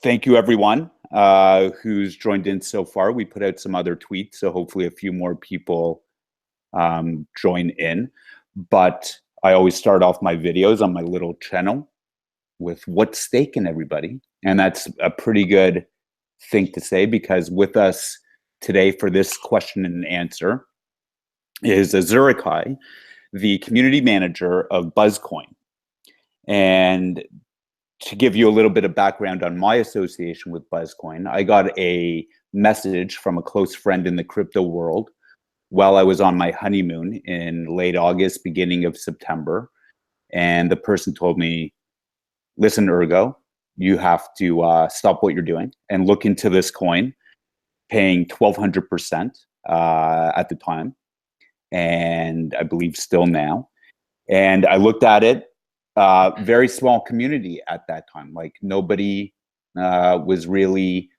Thank you, everyone who's joined in so far. We put out some other tweets, so hopefully a few more people join in. But I always start off my videos on my little channel with "What's staking, everybody?" And that's a pretty good thing to say, because with us today for this question and answer is Azurikai, the community manager of Buzzcoin. And to give you a little bit of background on my association with Buzzcoin, I got a message from a close friend in the crypto world while I was on my honeymoon in late August, beginning of September. And the person told me, listen, Ergo, you have to stop what you're doing and look into this coin, paying 1,200% at the time, and I believe still now. And I looked at it. Very small community at that time. Like nobody was really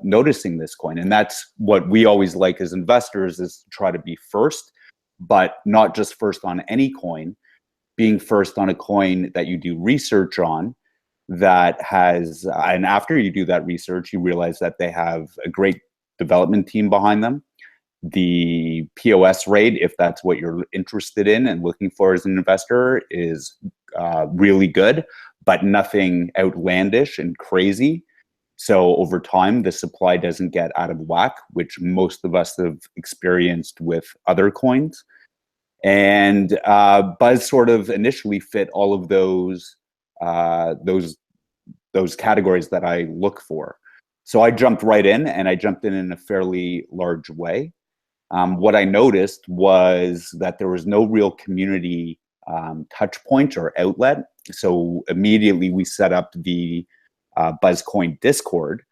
noticing this coin. And that's what we always like as investors, is to try to be first, but not just first on any coin, being first on a coin that you do research on, that has, and after you do that research, you realize that they have a great development team behind them. The POS rate, if that's what you're interested in and looking for as an investor, is really good, but nothing outlandish and crazy. So over time, the supply doesn't get out of whack, which most of us have experienced with other coins. And Buzz sort of initially fit all of those categories that I look for. So I jumped right in, and I jumped in a fairly large way. What I noticed was that there was no real community touch point or outlet. So immediately we set up the Buzzcoin Discord.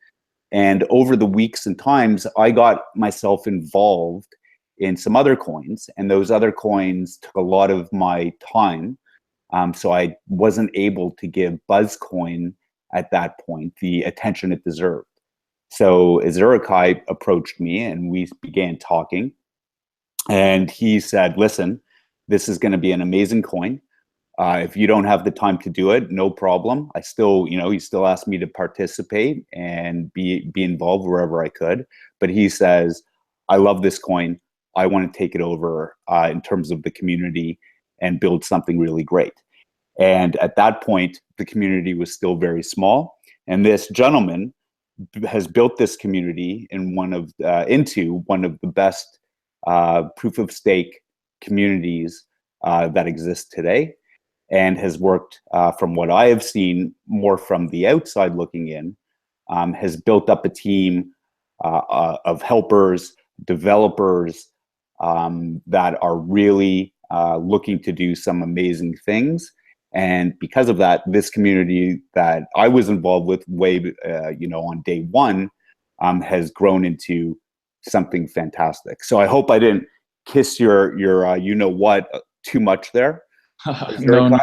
And over the weeks and times, I got myself involved in some other coins. And those other coins took a lot of my time. So I wasn't able to give Buzzcoin at that point the attention it deserved. So Azurikai approached me and we began talking. And he said, listen, this is going to be an amazing coin. If you don't have the time to do it, no problem. I still, he still asked me to participate and be involved wherever I could. But he says, I love this coin. I want to take it over in terms of the community and build something really great. And at that point, the community was still very small. And this gentleman has built this community into one of the best proof of stake communities that exist today, and has worked, from what I have seen, more from the outside looking in, has built up a team of helpers, developers that are really looking to do some amazing things. And because of that, this community that I was involved with on day one has grown into something fantastic. So I hope I didn't kiss your what too much there, No.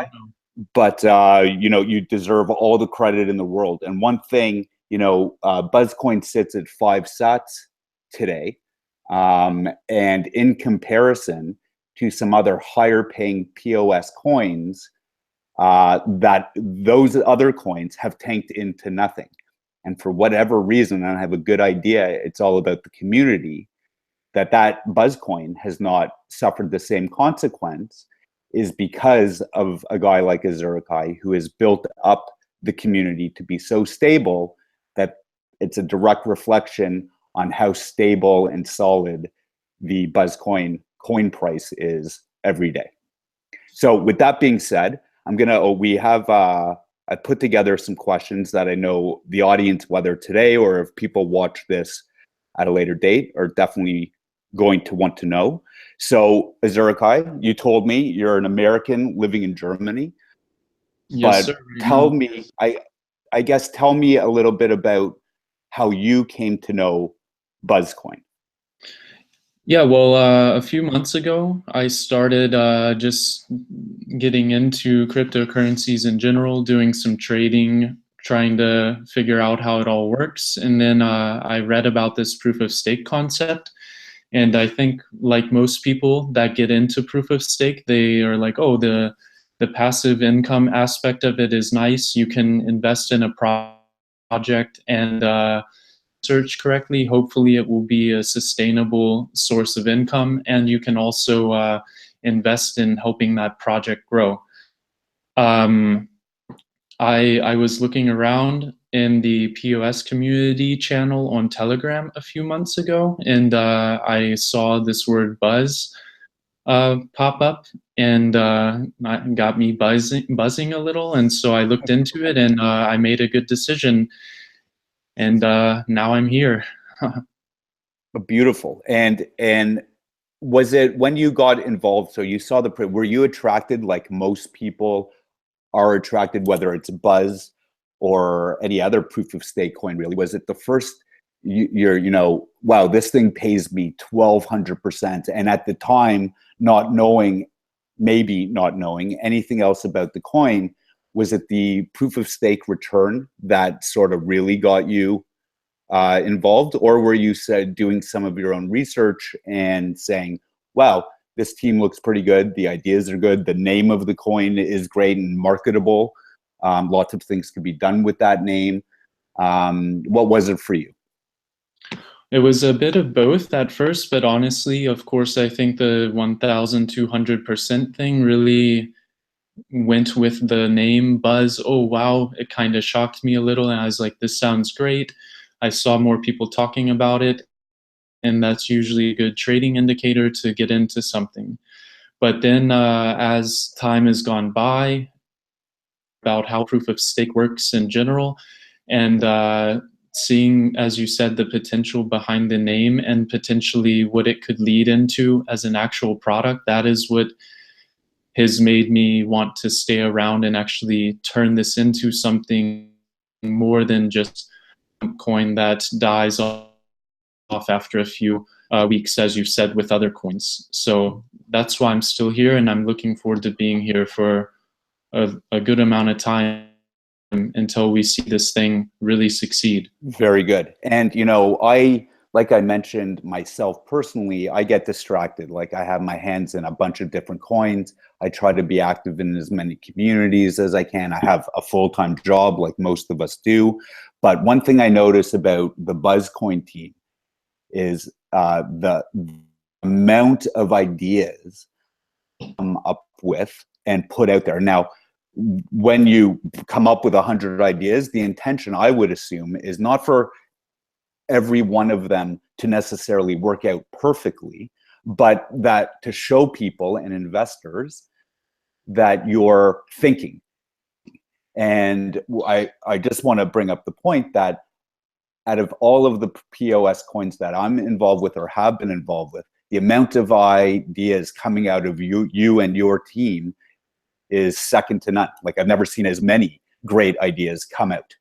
But you deserve all the credit in the world. And one thing, Buzzcoin sits at 5 sats today, and in comparison to some other higher paying POS coins, that those other coins have tanked into nothing. And for whatever reason, and I have a good idea, it's all about the community, that Buzzcoin has not suffered the same consequence, is because of a guy like Azurikai, who has built up the community to be so stable that it's a direct reflection on how stable and solid the Buzzcoin coin price is every day. So with that being said, I put together some questions that I know the audience, whether today or if people watch this at a later date, are definitely going to want to know. So Azurikai, you told me you're an American living in Germany. Yes, but sir. tell me, I guess, tell me a little bit about how you came to know Buzzcoin. Yeah, well, a few months ago, I started just getting into cryptocurrencies in general, doing some trading, trying to figure out how it all works. And then I read about this proof of stake concept. And I think, like most people that get into proof of stake, they are like, oh, the passive income aspect of it is nice. You can invest in a project and search correctly, hopefully it will be a sustainable source of income, and you can also invest in helping that project grow. I was looking around in the POS community channel on Telegram a few months ago, and I saw this word buzz pop up, and got me buzzing a little, and so I looked into it, and I made a good decision, and now I'm here. Beautiful. And was it when you got involved, so you saw were you attracted like most people are attracted, whether it's Buzz or any other proof of stake coin, really? Was it the first, wow, this thing pays me 1,200%. And at the time, maybe not knowing anything else about the coin, was it the proof of stake return that sort of really got you involved? Or were you doing some of your own research and saying, wow, this team looks pretty good, the ideas are good, the name of the coin is great and marketable, lots of things could be done with that name? What was it for you? It was a bit of both at first, but honestly, of course, I think the 1,200% thing really went with the name Buzz. Oh, wow, it kind of shocked me a little, and I was like, this sounds great. I saw more people talking about it, and that's usually a good trading indicator to get into something. But then as time has gone by, about how proof of stake works in general, and seeing, as you said, the potential behind the name and potentially what it could lead into as an actual product, that is what has made me want to stay around and actually turn this into something more than just a coin that dies off after a few weeks, as you've said, with other coins. So that's why I'm still here, and I'm looking forward to being here for a good amount of time until we see this thing really succeed. Very good. And, like I mentioned myself personally, I get distracted. Like, I have my hands in a bunch of different coins. I try to be active in as many communities as I can. I have a full-time job like most of us do. But one thing I notice about the Buzzcoin team is the amount of ideas come up with and put out there. Now, when you come up with 100 ideas, the intention, I would assume, is not for every one of them to necessarily work out perfectly, but that to show people and investors that you're thinking. And I just want to bring up the point that out of all of the POS coins that I'm involved with or have been involved with, the amount of ideas coming out of you and your team is second to none. Like, I've never seen as many great ideas come out.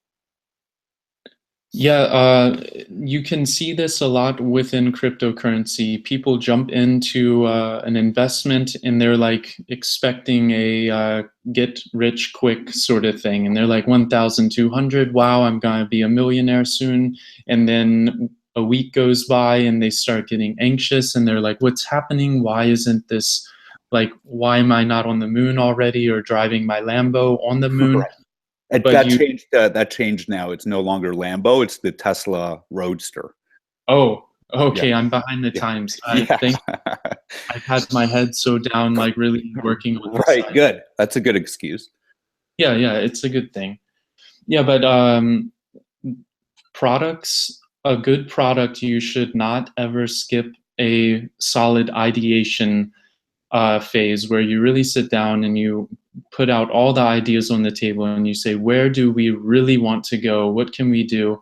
Yeah, you can see this a lot within cryptocurrency. People jump into an investment and they're like expecting a get rich quick sort of thing. And they're like 1,200, wow, I'm going to be a millionaire soon. And then a week goes by and they start getting anxious and they're like, what's happening? Why isn't this, like, why am I not on the moon already or driving my Lambo on the moon? Right. That changed now. It's no longer Lambo. It's the Tesla Roadster. Oh, okay. Yeah. I'm behind the times. I Yeah. think I've had my head so down, like really working on this. Right. Good. That's a good excuse. Yeah, it's a good thing. Yeah, but products, a good product, you should not ever skip a solid ideation phase where you really sit down and you put out all the ideas on the table and you say, where do we really want to go? What can we do?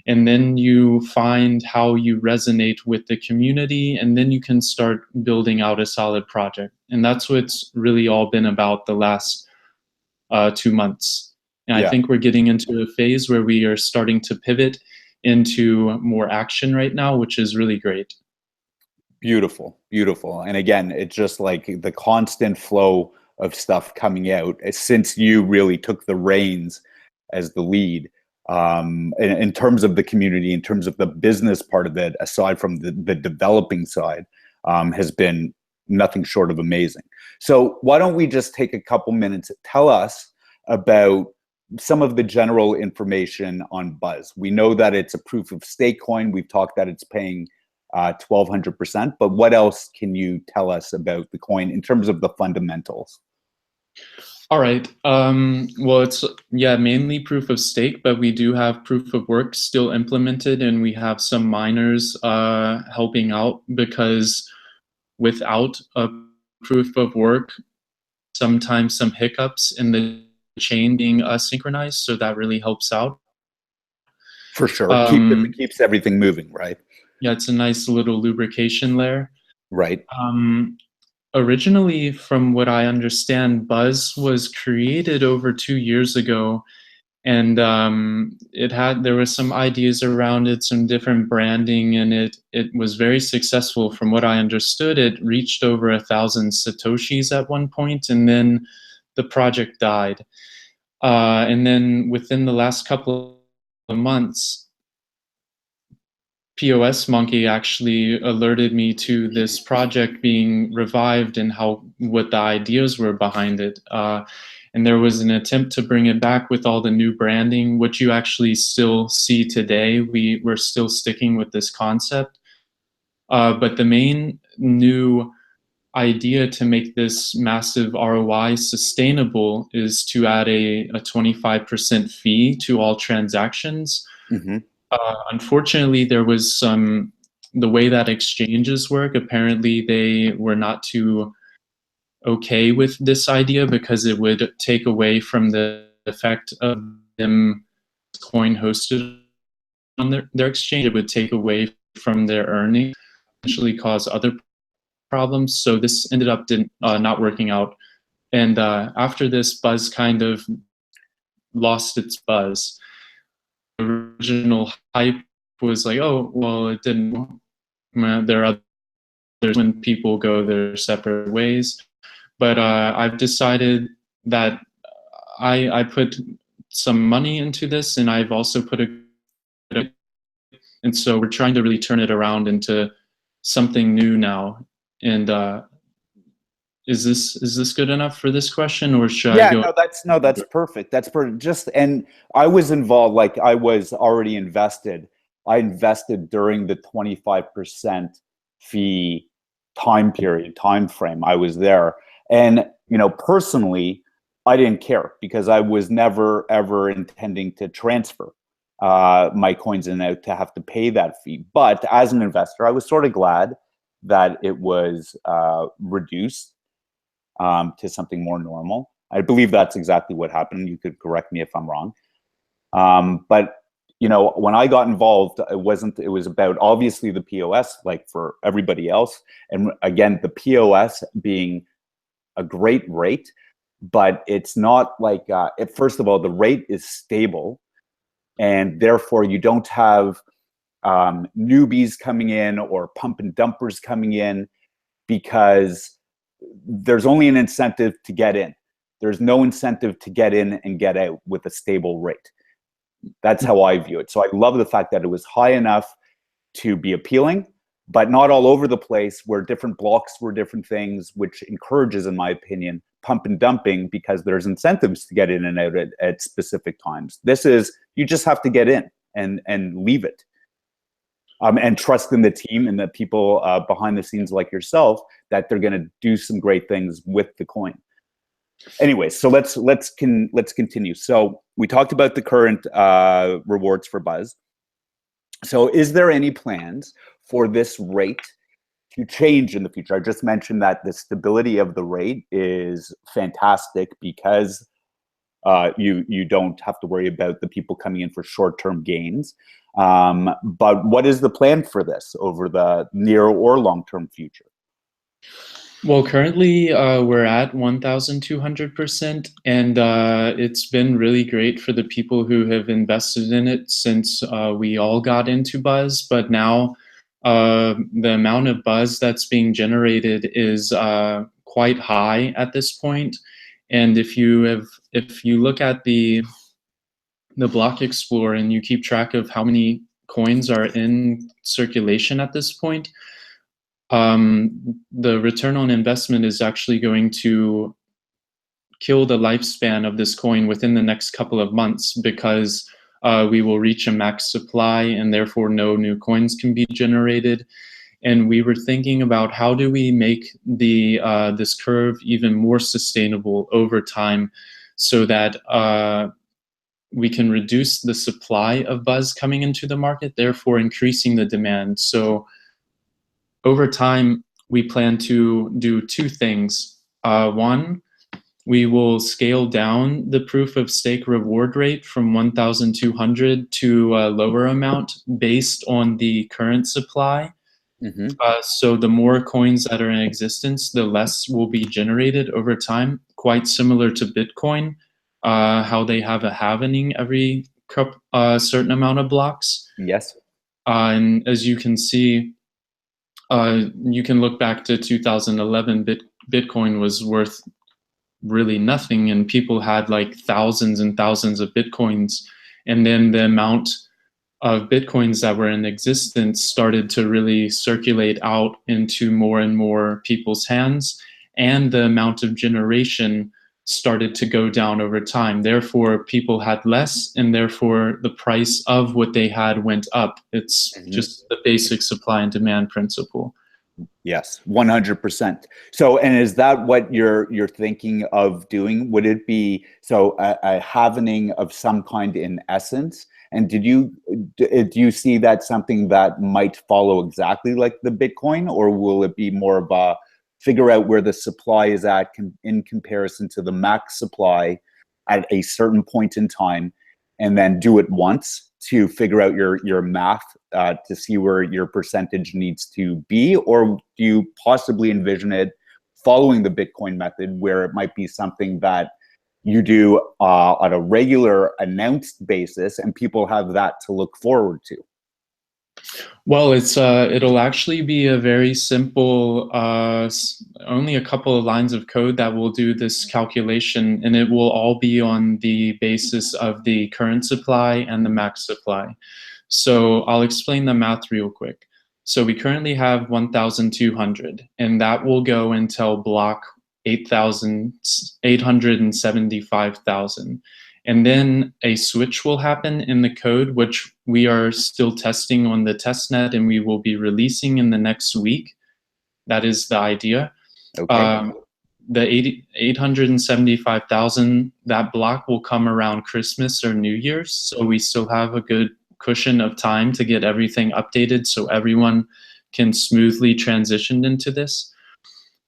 And then you find how you resonate with the community, and then you can start building out a solid project. And that's what's really all been about the last 2 months. And Yeah. I think we're getting into a phase where we are starting to pivot into more action right now, which is really great. Beautiful. Beautiful. And again, it's just like the constant flow of stuff coming out since you really took the reins as the lead, in terms of the community, in terms of the business part of it, aside from the developing side, has been nothing short of amazing. So why don't we just take a couple minutes, tell us about some of the general information on Buzz. We know that it's a proof of stake coin. We've talked that it's paying 1,200%, but what else can you tell us about the coin in terms of the fundamentals? All right. Well, it's mainly proof of stake, but we do have proof of work still implemented, and we have some miners helping out, because without a proof of work, sometimes some hiccups in the chain being synchronized, so that really helps out. For sure, keeps everything moving, right? Yeah, it's a nice little lubrication layer. Right. Originally, from what I understand, Buzz was created over 2 years ago, and there was some ideas around it, some different branding, and it was very successful. From what I understood, it reached over 1,000 satoshis at one point, and then the project died. And then within the last couple of months, POS Monkey actually alerted me to this project being revived and what the ideas were behind it. And there was an attempt to bring it back with all the new branding, which you actually still see today. We're still sticking with this concept. But the main new idea to make this massive ROI sustainable is to add a 25% fee to all transactions. Mm-hmm. Unfortunately, there was the way that exchanges work, apparently they were not too okay with this idea, because it would take away from the effect of them coin hosted on their exchange. It would take away from their earnings, potentially cause other problems. So this ended up not working out. And after this, Buzz kind of lost its buzz. The original hype was like, oh, well, it didn't. There are others when people go their separate ways. But I've decided that I put some money into this, and I've also put and so we're trying to really turn it around into something new now. And is this good enough for this question, or should I go? That's perfect. That's perfect. And I was involved, like I was already invested. I invested during the 25% fee time frame. I was there. And, personally, I didn't care, because I was never, ever intending to transfer my coins in and out to have to pay that fee. But as an investor, I was sort of glad that it was reduced to something more normal. I believe that's exactly what happened. You could correct me if I'm wrong. But when I got involved, it was about obviously the POS, like for everybody else. And again, the POS being a great rate, but it's not like, first of all, the rate is stable, and therefore you don't have newbies coming in or pump and dumpers coming in, because there's only an incentive to get in. There's no incentive to get in and get out with a stable rate. That's how I view it. So I love the fact that it was high enough to be appealing, but not all over the place, where different blocks were different things, which encourages, in my opinion, pump and dumping, because there's incentives to get in and out at specific times. This is, you just have to get in and leave it. And trust in the team and the people behind the scenes like yourself, that they're going to do some great things with the coin. Anyway, so let's continue. So we talked about the current rewards for Buzz. So is there any plans for this rate to change in the future? I just mentioned that the stability of the rate is fantastic, because you don't have to worry about the people coming in for short-term gains. But what is the plan for this over the near or long-term future? Well, currently we're at 1,200%, and it's been really great for the people who have invested in it since we all got into Buzz. But now the amount of Buzz that's being generated is quite high at this point. And if you look at the block explorer and you keep track of how many coins are in circulation at this point, the return on investment is actually going to kill the lifespan of this coin within the next couple of months, because we will reach a max supply and therefore no new coins can be generated. And we were thinking about how do we make this curve even more sustainable over time, so that we can reduce the supply of Buzz coming into the market, therefore increasing the demand. So over time, we plan to do two things. One, we will scale down the proof of stake reward rate from 1,200 to a lower amount based on the current supply. So the more coins that are in existence, the less will be generated over time, quite similar to Bitcoin, how they have a halvening every certain amount of blocks. Yes. And as you can see, you can look back to 2011, Bitcoin was worth really nothing, and people had like thousands and thousands of Bitcoins. And then the amount of Bitcoins that were in existence started to really circulate out into more and more people's hands, and the amount of generation started to go down over time. Therefore, people had less, and therefore the price of what they had went up. It's just the basic supply and demand principle. Yes, 100%. So, and is that what you're thinking of doing? Would it be so a halvening of some kind in essence? And do you see that something that might follow exactly like the Bitcoin, or will it be more of a figure out where the supply is at in comparison to the max supply at a certain point in time, and then do it once to figure out your math to see where your percentage needs to be? Or do you possibly envision it following the Bitcoin method, where it might be something that you do on a regular announced basis and people have that to look forward to? Well, it'll actually be a very simple, only a couple of lines of code that will do this calculation, and it will all be on the basis of the current supply and the max supply. So I'll explain the math real quick. So we currently have 1,200, and that will go until block 875,000. And then a switch will happen in the code, which we are still testing on the testnet, and we will be releasing in the next week. That is the idea. Okay. The 875,000, that block will come around Christmas or New Year's. So we still have a good cushion of time to get everything updated so everyone can smoothly transition into this.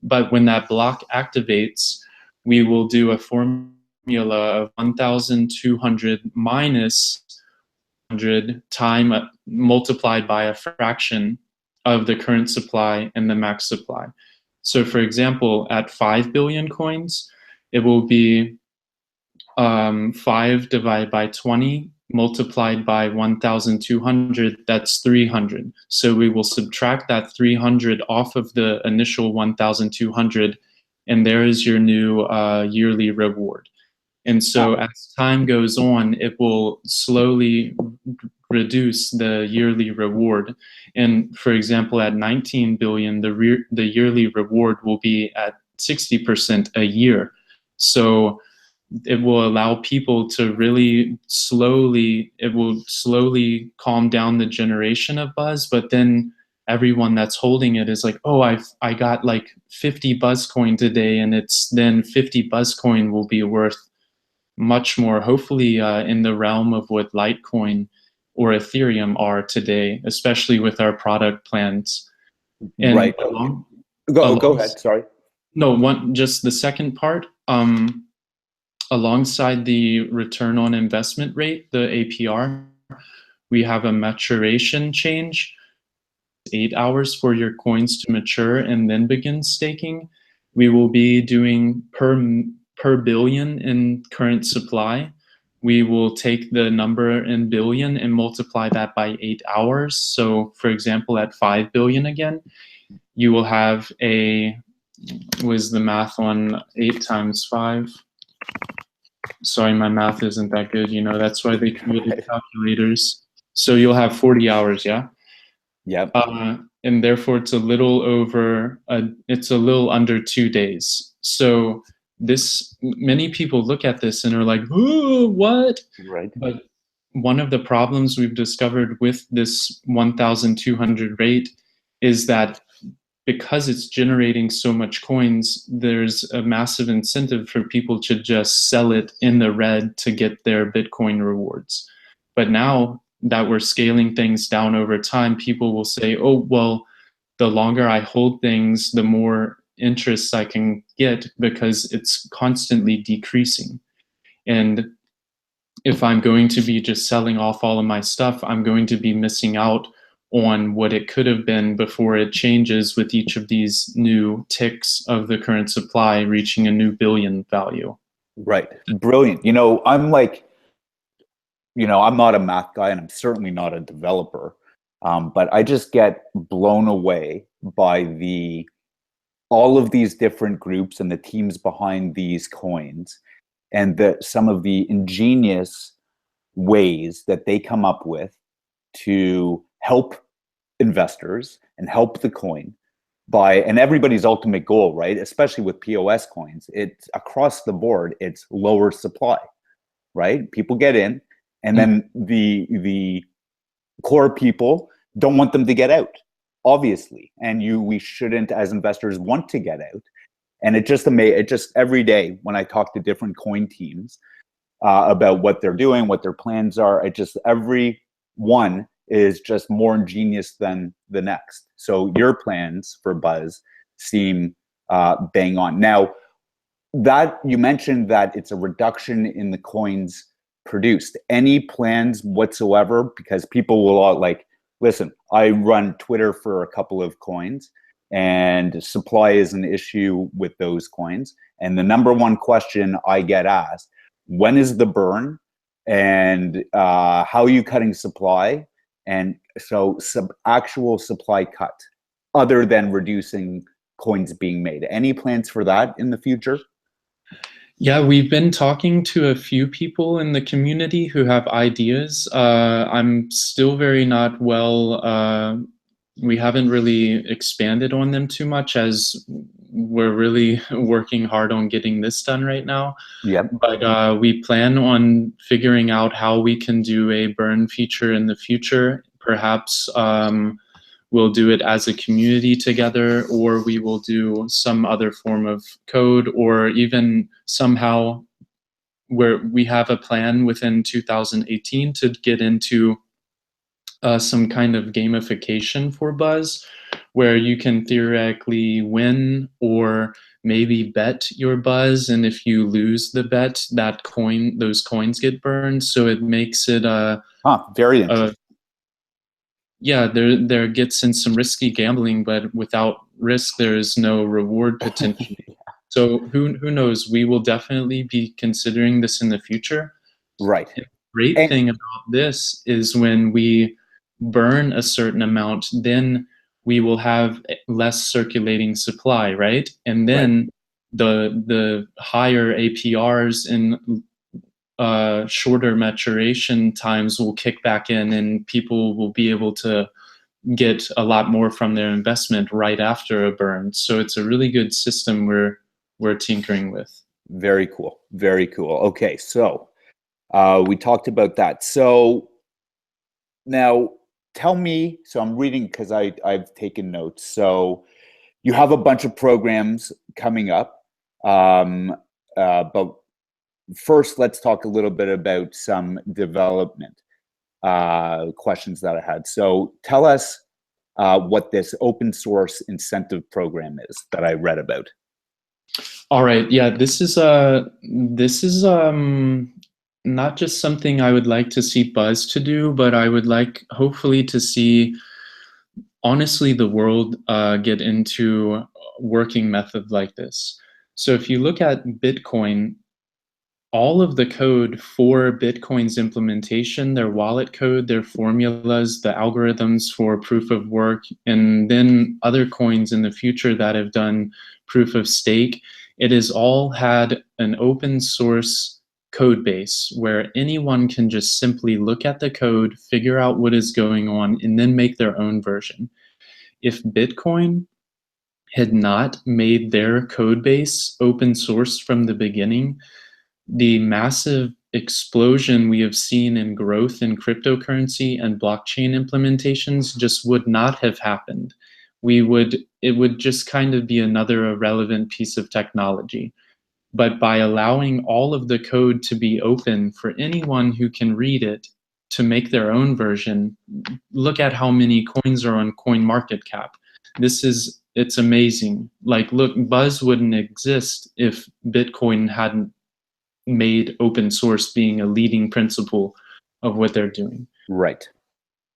But when that block activates, we will do a formula of 1,200 minus 100 time multiplied by a fraction of the current supply and the max supply. So for example, at 5 billion coins, it will be 5 divided by 20 multiplied by 1,200, that's 300. So we will subtract that 300 off of the initial 1,200, and there is your new yearly reward. And so as time goes on, it will slowly reduce the yearly reward. And for example, at 19 billion, the yearly reward will be at 60% a year. So it will allow people to really slowly calm down the generation of Buzz, but then everyone that's holding it is like, oh, I got like 50 Buzzcoin today, and it's then 50 Buzzcoin will be worth much more, hopefully in the realm of what Litecoin or Ethereum are today, especially with our product plans. And right. Go ahead. Sorry. No, just the second part. Alongside the return on investment rate, the APR, we have a maturation change. 8 hours for your coins to mature and then begin staking. We will be doing per billion in current supply. We will take the number in billion and multiply that by 8 hours. So for example, at 5 billion again, you will have was the math on 8 times 5? Sorry, my math isn't that good. That's why they created calculators. So you'll have 40 hours, yeah? Yep. And therefore it's a little under 2 days. So many people look at this and are like, "Ooh, what?" Right. But one of the problems we've discovered with this 1,200 rate is that because it's generating so much coins, there's a massive incentive for people to just sell it in the red to get their Bitcoin rewards. But now that we're scaling things down over time, people will say, oh, well, the longer I hold things, the more interest I can get because it's constantly decreasing. And if I'm going to be just selling off all of my stuff, I'm going to be missing out on what it could have been before it changes with each of these new ticks of the current supply reaching a new billion value. Right. Brilliant. I'm I'm not a math guy and I'm certainly not a developer. But I just get blown away by all of these different groups and the teams behind these coins and some of the ingenious ways that they come up with to help investors and help the coin and everybody's ultimate goal, right? Especially with POS coins, it's across the board, it's lower supply, right? People get in and then the core people don't want them to get out, obviously. And we shouldn't, as investors, want to get out. And it just every day when I talk to different coin teams about what they're doing, what their plans are, every one is just more ingenious than the next. So your plans for Buzz seem bang on. Now, that you mentioned that it's a reduction in the coins produced. Any plans whatsoever? Because people will all listen, I run Twitter for a couple of coins and supply is an issue with those coins. And the number one question I get asked, when is the burn and how are you cutting supply? And so actual supply cut other than reducing coins being made. Any plans for that in the future? Yeah, we've been talking to a few people in the community who have ideas. I'm still very not we haven't really expanded on them too much as we're really working hard on getting this done right now. Yep. But we plan on figuring out how we can do a burn feature in the future. Perhaps we'll do it as a community together, or we will do some other form of code, or even somehow where we have a plan within 2018 to get into some kind of gamification for Buzz, where you can theoretically win or maybe bet your Buzz, and if you lose the bet, those coins get burned. So it makes it very interesting. Yeah, there gets in some risky gambling, but without risk, there is no reward potential. Yeah. So who knows? We will definitely be considering this in the future. Right. And the great thing about this is when we burn a certain amount, then we will have less circulating supply, right? And then the higher APRs and shorter maturation times will kick back in, and people will be able to get a lot more from their investment right after a burn. So it's a really good system we're tinkering with. Very cool. Very cool. Okay, so we talked about that. So now tell me, so I'm reading because I've taken notes. So you have a bunch of programs coming up, but first, let's talk a little bit about some development questions that I had. So tell us what this open source incentive program is that I read about. All right. Yeah, this is not just something I would like to see Buzz to do, but I would like hopefully to see, honestly, the world get into a working method like this. So if you look at Bitcoin, all of the code for Bitcoin's implementation, their wallet code, their formulas, the algorithms for proof of work, and then other coins in the future that have done proof of stake, it has all had an open source code base where anyone can just simply look at the code, figure out what is going on, and then make their own version. If Bitcoin had not made their code base open source from the beginning, the massive explosion we have seen in growth in cryptocurrency and blockchain implementations just would not have happened. It would just kind of be another irrelevant piece of technology. But by allowing all of the code to be open for anyone who can read it to make their own version, look at how many coins are on CoinMarketCap. It's amazing. Like, look, Buzz wouldn't exist if Bitcoin hadn't made open source being a leading principle of what they're doing. Right.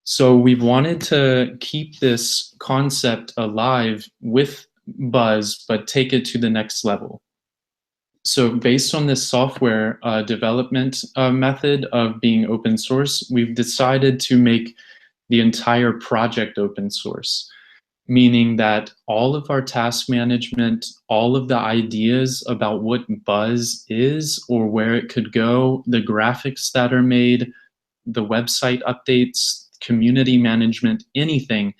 So we've wanted to keep this concept alive with Buzz, but take it to the next level. So based on this software development method of being open source, we've decided to make the entire project open source, meaning that all of our task management, all of the ideas about what Buzz is or where it could go, the graphics that are made, the website updates, community management, anything,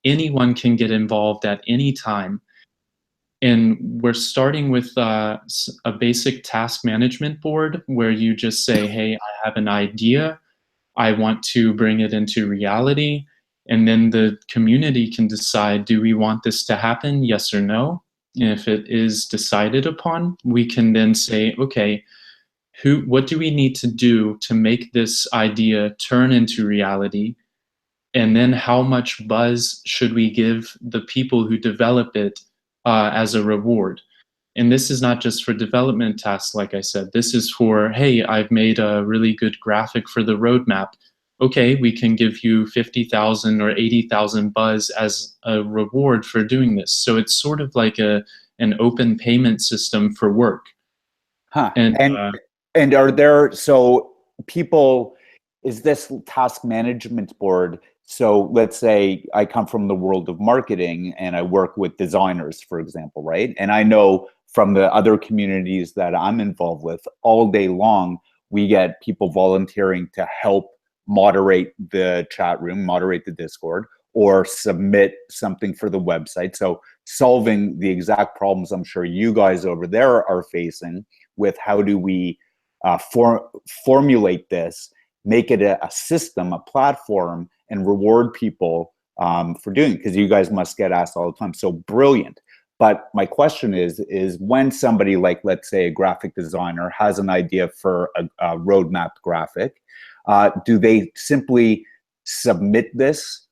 anyone can get involved at any time. And we're starting with a basic task management board where you just say, hey, I have an idea. I want to bring it into reality. And then the community can decide, do we want this to happen? Yes or no. And if it is decided upon, we can then say, okay, what do we need to do to make this idea turn into reality? And then how much buzz should we give the people who develop it as a reward? And this is not just for development tasks, like I said. This is for, hey, I've made a really good graphic for the roadmap. Okay, we can give you 50,000 or 80,000 buzz as a reward for doing this. So it's sort of like an open payment system for work. Huh. And are there, so people, is this task management board, so let's say I come from the world of marketing and I work with designers, for example, right? And I know from the other communities that I'm involved with, all day long, we get people volunteering to help moderate the chat room, moderate the Discord, or submit something for the website. So solving the exact problems I'm sure you guys over there are facing with how do we formulate this, make it a system, a platform, and reward people for doing it, because you guys must get asked all the time. So brilliant. But my question is when somebody like, let's say, a graphic designer has an idea for a roadmap graphic, do they simply submit this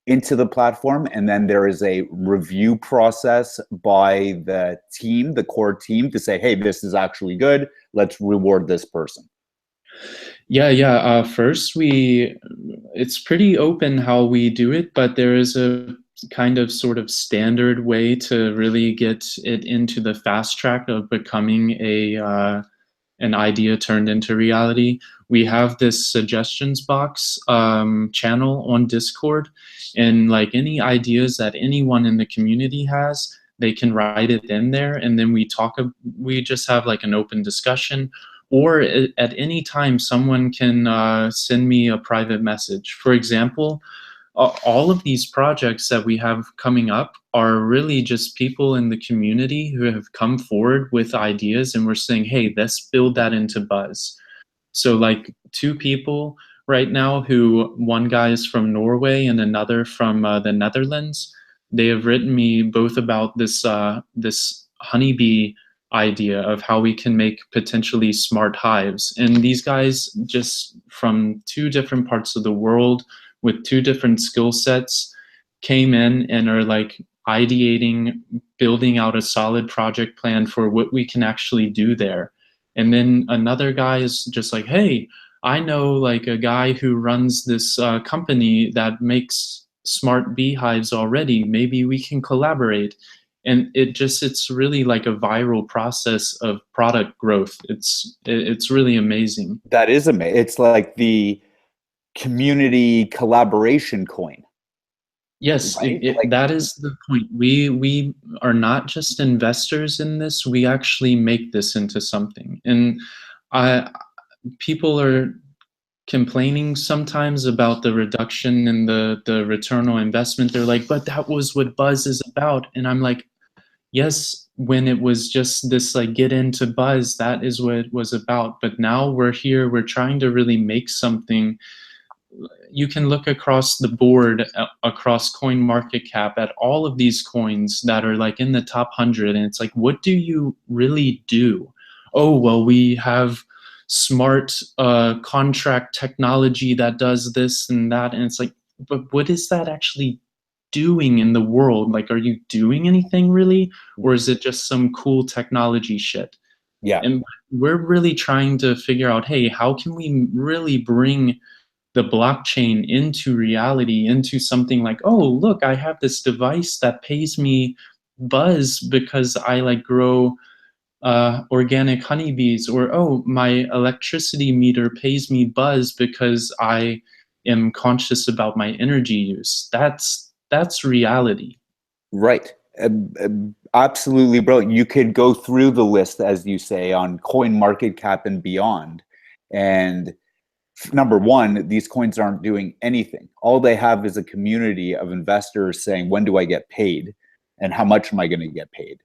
into the platform and then there is a review process by the team, the core team, to say, hey, this is actually good, let's reward this person? Yeah. First, it's pretty open how we do it, but there is a kind of sort of standard way to really get it into the fast track of becoming an idea turned into reality. We have this suggestions box channel on Discord, and like any ideas that anyone in the community has, they can write it in there, and then we just have like an open discussion. Or at any time, someone can send me a private message. For example, all of these projects that we have coming up are really just people in the community who have come forward with ideas, and we're saying, hey, let's build that into Buzz. So like 2 people right now, one guy is from Norway and another from the Netherlands. They have written me both about this honeybee idea of how we can make potentially smart hives. And these guys, just from 2 different parts of the world with 2 different skill sets, came in and are like ideating, building out a solid project plan for what we can actually do there. And then another guy is just like, hey, I know like a guy who runs this company that makes smart beehives already. Maybe we can collaborate. And it's really like a viral process of product growth. It's really amazing. That is amazing. It's like the community collaboration coin. Yes, right? that is the point. We are not just investors in this. We actually make this into something. And people are complaining sometimes about the reduction in the return on investment. They're like, but that was what Buzz is about. And I'm like, yes, when it was just this like get into buzz, that is what it was about. But now we're here, we're trying to really make something. You can look across the board, across coin market cap, at all of these coins that are like in the top 100, and it's like, what do you really do? Oh, well, we have smart contract technology that does this and that, and it's like, but what is that actually doing in the world? Like, are you doing anything really, or is it just some cool technology shit? Yeah. And we're really trying to figure out, hey, how can we really bring the blockchain into reality, into something like, oh, look, I have this device that pays me buzz because I like grow organic honeybees, or oh, my electricity meter pays me buzz because I am conscious about my energy use. That's reality. Right. Absolutely brilliant. You could go through the list, as you say, on coin market cap and beyond. And number one, these coins aren't doing anything. All they have is a community of investors saying, when do I get paid? And how much am I going to get paid?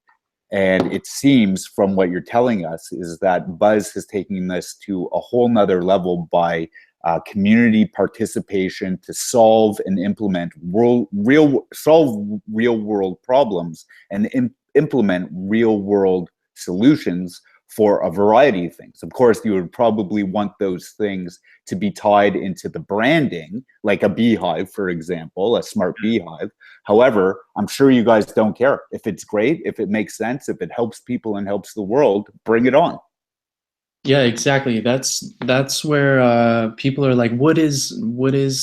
And it seems from what you're telling us is that Buzz has taken this to a whole nother level by community participation to solve and implement real world problems and implement real world solutions for a variety of things. Of course, you would probably want those things to be tied into the branding, like a beehive, for example, a smart beehive. However, I'm sure you guys don't care. If it's great, if it makes sense, if it helps people and helps the world, bring it on. Yeah, exactly. That's where people are like, what is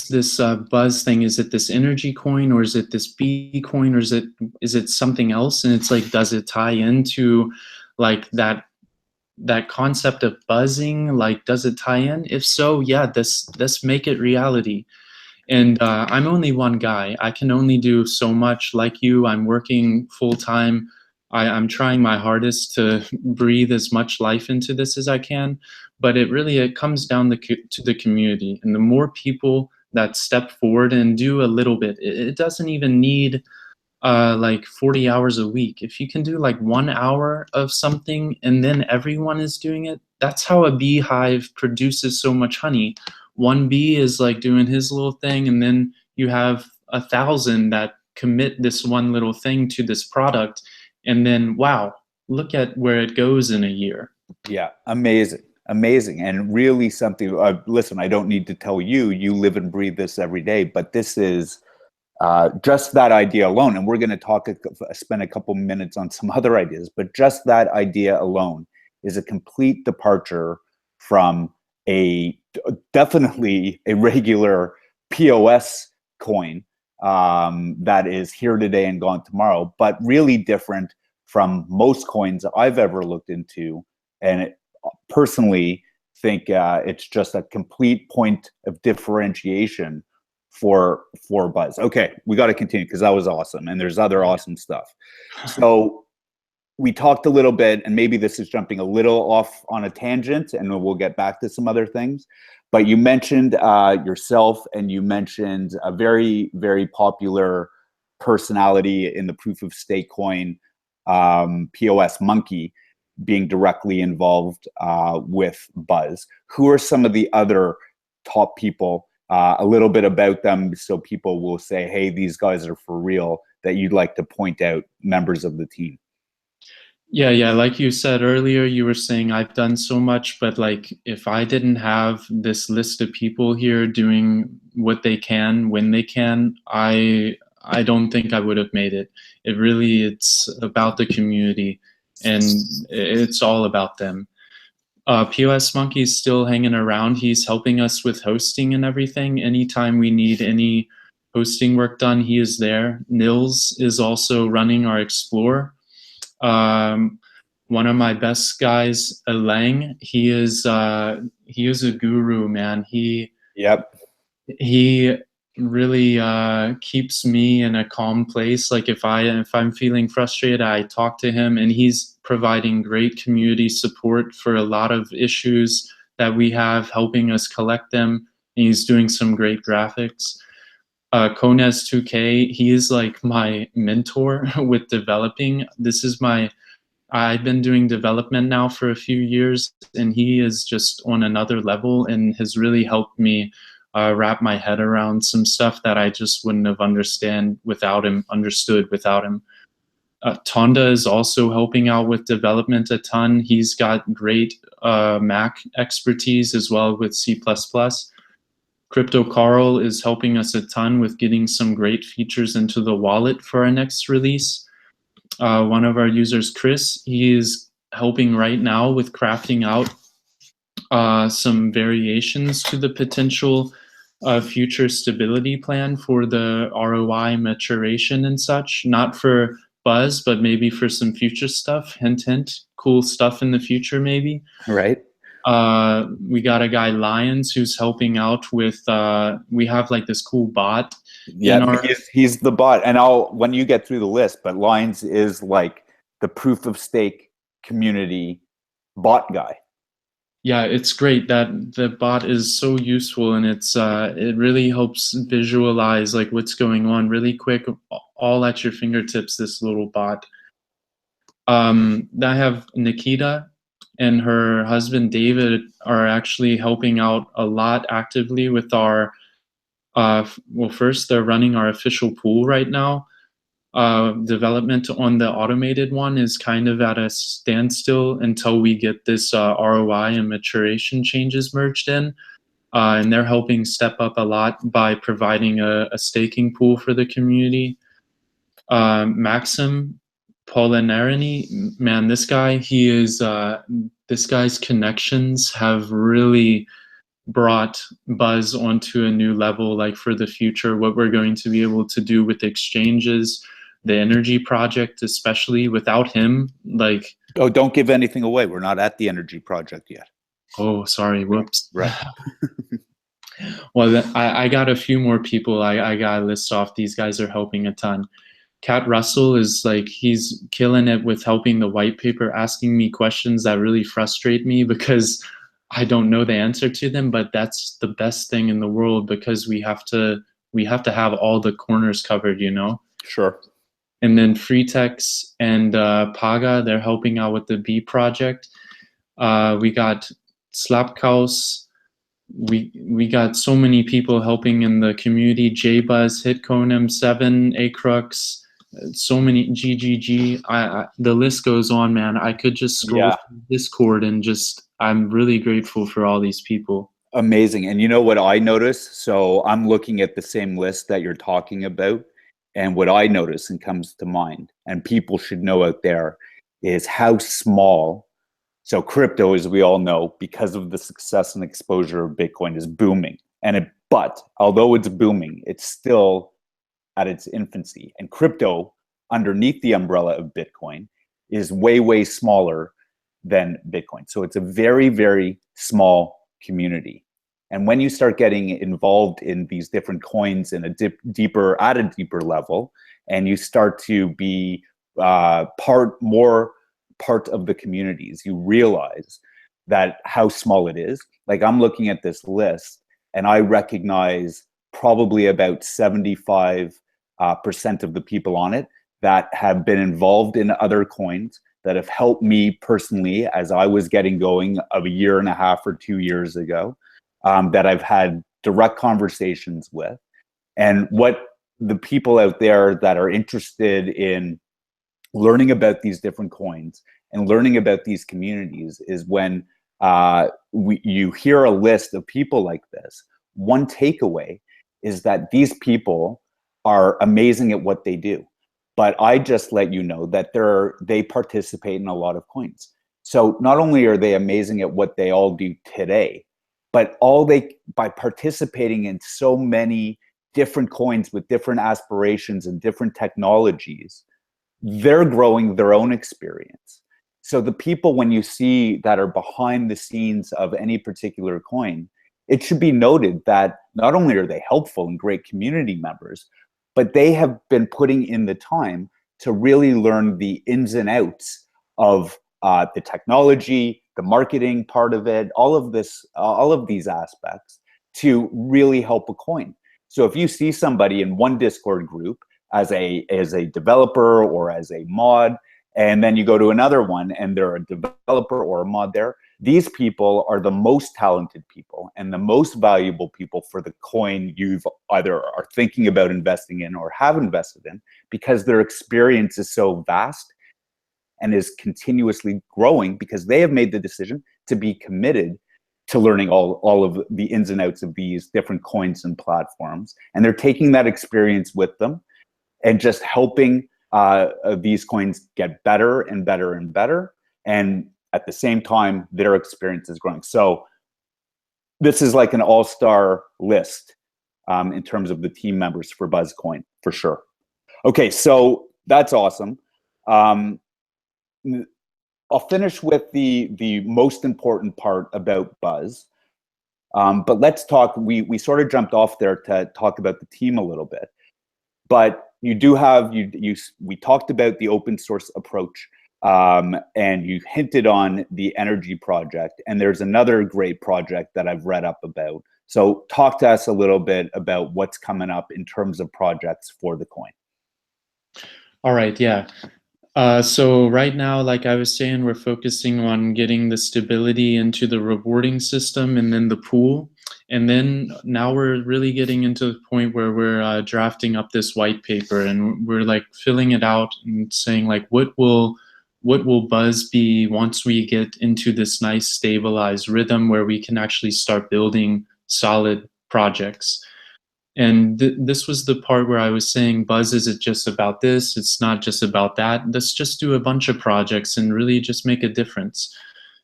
this buzz thing? Is it this energy coin, or is it this B coin, or is it something else? And it's like, does it tie into like that concept of buzzing? Like, does it tie in? If so, yeah, this make it reality. And I'm only one guy. I can only do so much. Like you, I'm working full time. I'm trying my hardest to breathe as much life into this as I can. But it comes down to the community. And the more people that step forward and do a little bit, it doesn't even need like 40 hours a week. If you can do like 1 hour of something and then everyone is doing it, that's how a beehive produces so much honey. One bee is like doing his little thing, and then you have 1,000 that commit this one little thing to this product. And then, wow, look at where it goes in a year. Yeah, amazing. Amazing. And really something, listen, I don't need to tell you, you live and breathe this every day, but this is just that idea alone. And we're going to spend a couple minutes on some other ideas, but just that idea alone is a complete departure from definitely a regular POS coin that is here today and gone tomorrow, but really different from most coins I've ever looked into. And personally think it's just a complete point of differentiation for Buzz. Okay, we got to continue because that was awesome, and there's other awesome stuff. So we talked a little bit, and maybe this is jumping a little off on a tangent, and we'll get back to some other things. But you mentioned yourself, and you mentioned a very, very popular personality in the proof of stake coin POS Monkey being directly involved with Buzz. Who are some of the other top people? A little bit about them so people will say, hey, these guys are for real, that you'd like to point out, members of the team. Yeah. Like you said earlier, you were saying I've done so much, but like if I didn't have this list of people here doing what they can when they can, I don't think I would have made it. It's about the community, and it's all about them. POS Monkey's still hanging around. He's helping us with hosting and everything. Anytime we need any hosting work done, he is there. Nils is also running our Explore. One of my best guys, Lang, he is a guru, man. Yep. He really keeps me in a calm place. Like if I'm feeling frustrated, I talk to him, and he's providing great community support for a lot of issues that we have, helping us collect them. And he's doing some great graphics. Konez2K, he is like my mentor with developing. I've been doing development now for a few years, and he is just on another level and has really helped me wrap my head around some stuff that I just wouldn't have understood without him. Tonda is also helping out with development a ton. He's got great Mac expertise as well with C++. Crypto Carl is helping us a ton with getting some great features into the wallet for our next release. One of our users, Chris, he is helping right now with crafting out some variations to the potential future stability plan for the ROI maturation and such. Not for Buzz, but maybe for some future stuff. Hint, hint. Cool stuff in the future, maybe. Right. We got a guy, Lions, who's helping out with, we have like this cool bot. Yeah, he's the bot. And when you get through the list, but Lions is like the proof of stake community bot guy. Yeah, it's great. That the bot is so useful, and it really helps visualize like what's going on really quick, all at your fingertips, this little bot. I have Nikita and her husband David are actually helping out a lot actively with our well, first they're running our official pool right now. Development on the automated one is kind of at a standstill until we get this ROI and maturation changes merged in. And they're helping step up a lot by providing a staking pool for the community. Maxim Polinarini, man, this guy's connections have really brought Buzz onto a new level, like for the future, what we're going to be able to do with exchanges, the energy project, especially without him, like. Oh, don't give anything away. We're not at the energy project yet. Oh, sorry. Whoops. Right. Well, I got a few more people. I got to list off. These guys are helping a ton. Kat Russell is like, he's killing it with helping the white paper, asking me questions that really frustrate me because I don't know the answer to them, but that's the best thing in the world because we have to have all the corners covered, you know? Sure. And then Freetex and Paga, they're helping out with the B project. We got Slapkaus. We got so many people helping in the community. JBuzz, HitConem7, Acrux, so many GGG. The list goes on, man. I could just scroll through Discord and I'm really grateful for all these people. Amazing. And you know what I noticed? So I'm looking at the same list that you're talking about. And what I notice and comes to mind, and people should know out there, is how small. So crypto, as we all know, because of the success and exposure of Bitcoin, is booming. But although it's booming, it's still at its infancy. And crypto, underneath the umbrella of Bitcoin, is way, way smaller than Bitcoin. So it's a very, very small community. And when you start getting involved in these different coins in a deeper level, and you start to be part of the communities, you realize that how small it is. Like I'm looking at this list, and I recognize probably about 75% of the people on it that have been involved in other coins that have helped me personally as I was getting going of a year and a half or 2 years ago. That I've had direct conversations with. And what the people out there that are interested in learning about these different coins and learning about these communities is when you hear a list of people like this, one takeaway is that these people are amazing at what they do. But I just let you know that they participate in a lot of coins. So not only are they amazing at what they all do today, but by participating in so many different coins with different aspirations and different technologies, they're growing their own experience. So the people, when you see that are behind the scenes of any particular coin, it should be noted that not only are they helpful and great community members, but they have been putting in the time to really learn the ins and outs of the technology, the marketing part of it, all of these aspects to really help a coin. So if you see somebody in one Discord group as a developer or as a mod, and then you go to another one and they're a developer or a mod there, these people are the most talented people and the most valuable people for the coin you've either are thinking about investing in or have invested in, because their experience is so vast and is continuously growing because they have made the decision to be committed to learning all of the ins and outs of these different coins and platforms. And they're taking that experience with them and just helping these coins get better and better and better. And at the same time, their experience is growing. So this is like an all-star list in terms of the team members for Buzzcoin, for sure. Okay, so that's awesome. I'll finish with the most important part about Buzz. But let's talk, we sort of jumped off there to talk about the team a little bit. But you do have, we talked about the open source approach, and you hinted on the energy project. And there's another great project that I've read up about. So talk to us a little bit about what's coming up in terms of projects for the coin. All right, yeah. So right now, like I was saying, we're focusing on getting the stability into the rewarding system and then the pool. And then now we're really getting into the point where we're drafting up this white paper, and we're like filling it out and saying like, what will Buzz be once we get into this nice stabilized rhythm where we can actually start building solid projects. And this was the part where I was saying, Buzz isn't just about this, it's not just about that. Let's just do a bunch of projects and really just make a difference.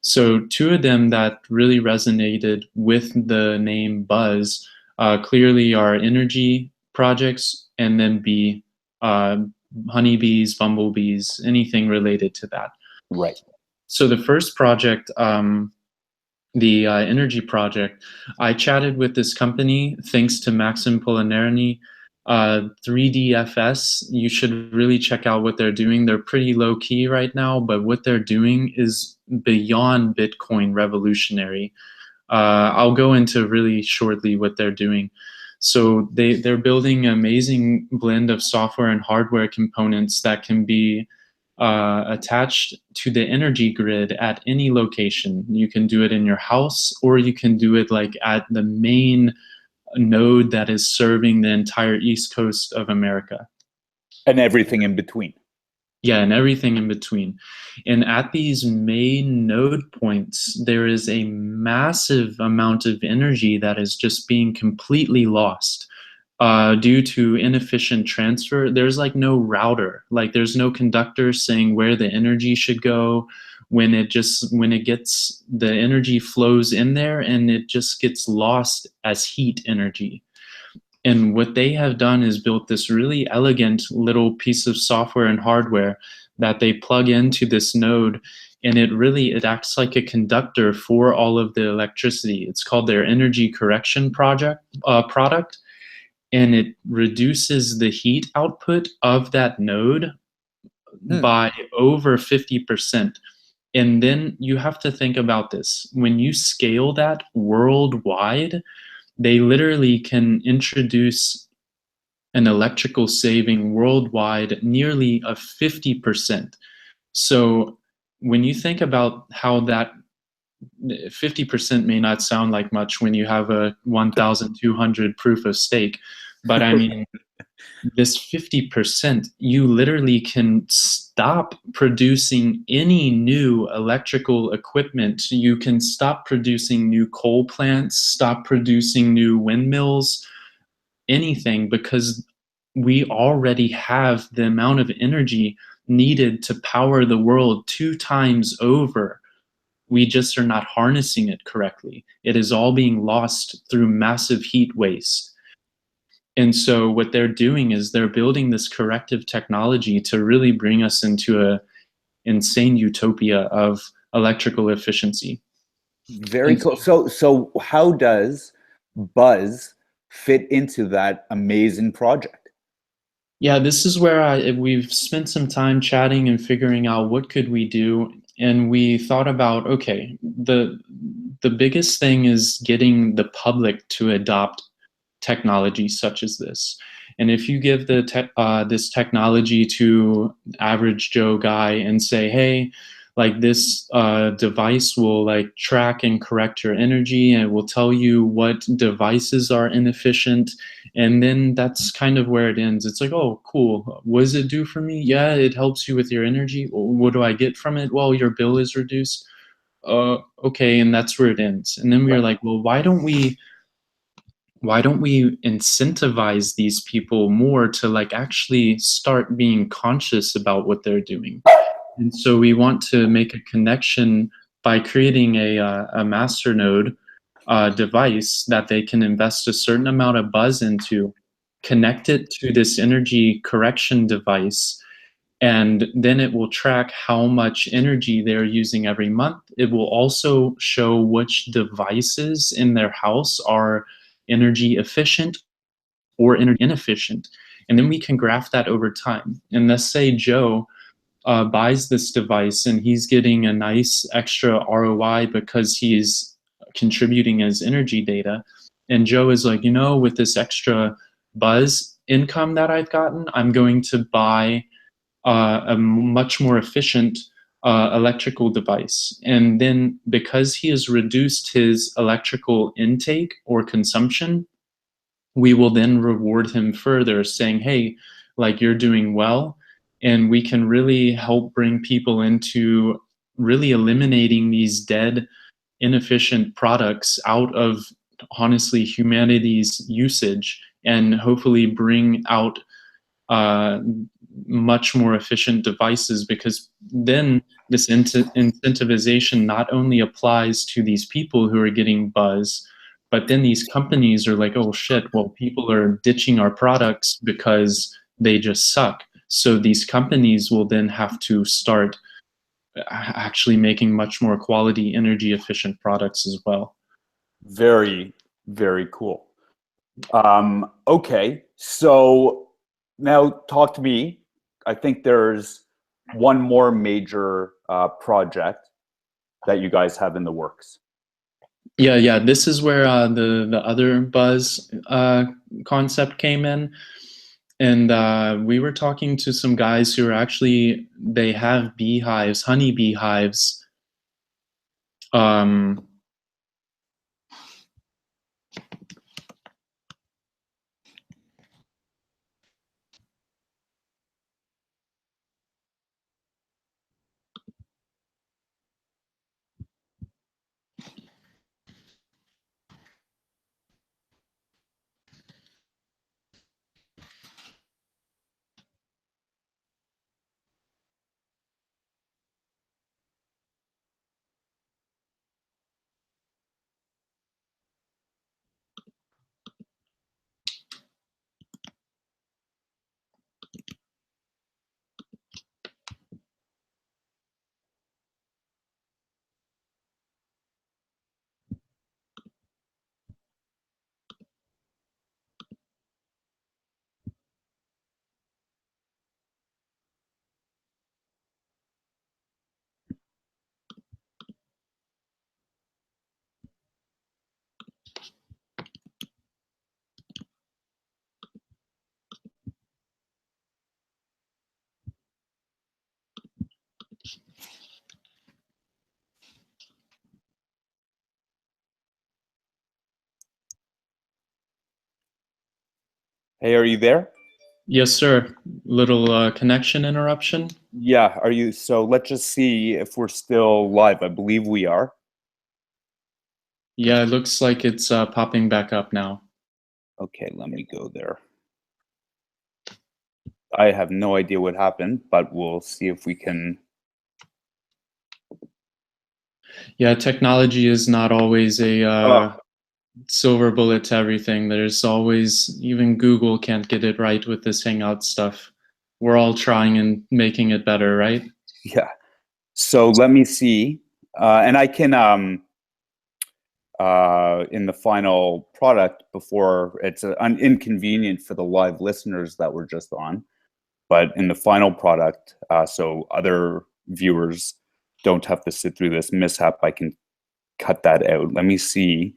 So two of them that really resonated with the name Buzz clearly are energy projects, and then B, honeybees, bumblebees, anything related to that. Right. So the first project, the energy project, I chatted with this company, thanks to Maxim Polinarini, 3DFS. You should really check out what they're doing. They're pretty low key right now, but what they're doing is beyond Bitcoin revolutionary. I'll go into really shortly what they're doing. So they're building an amazing blend of software and hardware components that can be attached to the energy grid at any location. You can do it in your house, or you can do it like at the main node that is serving the entire East Coast of America. And everything in between. Yeah, and everything in between. And at these main node points, there is a massive amount of energy that is just being completely lost. Due to inefficient transfer. There's like no router, like there's no conductor saying where the energy should go. When it gets, the energy flows in there and it just gets lost as heat energy. And what they have done is built this really elegant little piece of software and hardware that they plug into this node, and it acts like a conductor for all of the electricity. It's called their energy correction product. And it reduces the heat output of that node by over 50%. And then you have to think about this. When you scale that worldwide, they literally can introduce an electrical saving worldwide nearly of 50%. So when you think about how that 50% may not sound like much when you have a 1,200 proof of stake, but I mean, this 50%, you literally can stop producing any new electrical equipment. You can stop producing new coal plants, stop producing new windmills, anything, because we already have the amount of energy needed to power the world 2 times over. We just are not harnessing it correctly. It is all being lost through massive heat waste. And so what they're doing is they're building this corrective technology to really bring us into a insane utopia of electrical efficiency. Very cool. So how does Buzz fit into that amazing project? Yeah, this is where we've spent some time chatting and figuring out what could we do. And we thought about, okay, the biggest thing is getting the public to adopt technology such as this. And if you give this technology to average Joe guy and say, hey, like this device will like track and correct your energy, and it will tell you what devices are inefficient, and then that's kind of where it ends. It's like, oh, cool. What does it do for me? Yeah, it helps you with your energy. What do I get from it? Well, your bill is reduced. Okay, and that's where it ends. And then we were like, well, why don't we incentivize these people more to like actually start being conscious about what they're doing? And so we want to make a connection by creating a masternode device that they can invest a certain amount of buzz into, connect it to this energy correction device, and then it will track how much energy they're using every month. It will also show which devices in their house are energy efficient or energy inefficient. And then we can graph that over time. And let's say Joe buys this device and he's getting a nice extra ROI because he's contributing his energy data. And Joe is like, with this extra buzz income that I've gotten, I'm going to buy a much more efficient electrical device. And then because he has reduced his electrical intake or consumption, we will then reward him further, saying, hey, like you're doing well. And we can really help bring people into really eliminating these dead, inefficient products out of, honestly, humanity's usage, and hopefully bring out much more efficient devices, because then this incentivization not only applies to these people who are getting buzz, but then these companies are like, oh shit, well, people are ditching our products because they just suck. So these companies will then have to start actually making much more quality, energy efficient products as well. Very, very cool. Okay, so now talk to me. I think there's one more major project that you guys have in the works. Yeah. This is where the other buzz concept came in. And we were talking to some guys who are actually, they have beehives, honey beehives. Hey, are you there? Yes, sir. Little connection interruption. Yeah, are you? So let's just see if we're still live. I believe we are. Yeah, it looks like it's popping back up now. Okay, let me go there. I have no idea what happened, but we'll see if we can. Yeah, technology is not always a silver bullet to everything. There's always, even Google can't get it right with this Hangout stuff. We're all trying and making it better, right? Yeah. So let me see. And I can, in the final product, before it's inconvenient for the live listeners that were just on, but in the final product, so other viewers don't have to sit through this mishap, I can cut that out. Let me see.